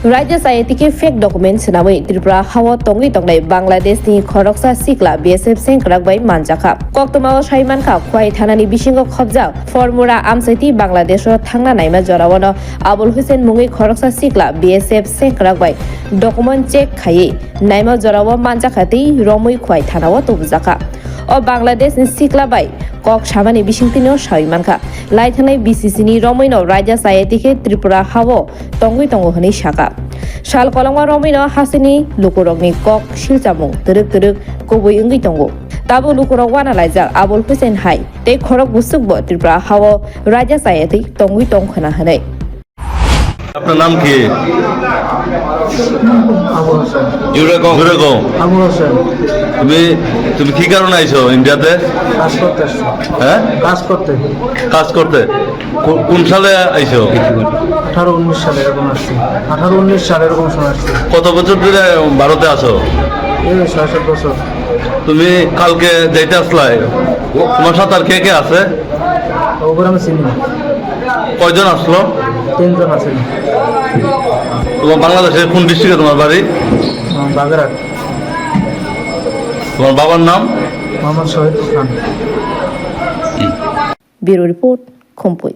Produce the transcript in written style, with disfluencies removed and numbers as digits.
राज्य साहित्यिक fake document सिनामै Tripura हावा तंगै तंगै बांग्लादेशनि खरकसा सिक्ला BSF सेंक्राकबाय मानजाखा कक्तमाव साइमानखा खुवाइ थानानि बिसिंग खबजा फर्मुला आमसाइति बांग्लादेशो थांना नायमा जरावनो आबुल हुसैन मुङै खरकसा सिक्ला BSF सेंक्राकबाय डकुमेन्ट चेक खायै नायमा जराव मानजाखातै रमै खुवाइ थानाव तबजाखा ओ बांग्लादेशनि सिक्लाबाय कक सामानि बिसिंतिनो साइमानखा लाइथानाय BCC नि रमैनो राज्य साहित्यिक त्रिपुरा हावो तंगै तंगो हनै शाखा साल कलंगा रमैनो हासिनि लुकुरगनि कक सिलचामुं तरक तरक कबुइ अंगै तंगो ताबो लुकुरग वाना लाइजाक आबुल हुसैन हाय ते खरक बुसुकबो त्रिपुरा हावो राज्य साहित्यिक तंगै तंखना हनै। আপনার নাম কি? তুমি কি কারণে আইছো ইন্ডিয়াতে? হ্যাঁ, কাজ করতে। কোন সালে আইছো? 18-19 সালে এরকম আসছি। 18-19 সালে এরকম সময় আসছি। কত বছর ধরে ভারতে আছো? এই 6-7 বছর। তুমি কালকে যাইতে আসলাই, তোমার সাথে আর কে কে আছে? ওপরে আমি চিনি না। কয়জন আসলো? 3 জন আছে। তোমার বাংলাদেশের কোন ডিস্ট্রিক্টে তোমার বাড়ি? বাগেরহাট। তোমার বাবার নাম? মোহাম্মদ শহীদ খান। Bureau report, খম্পই।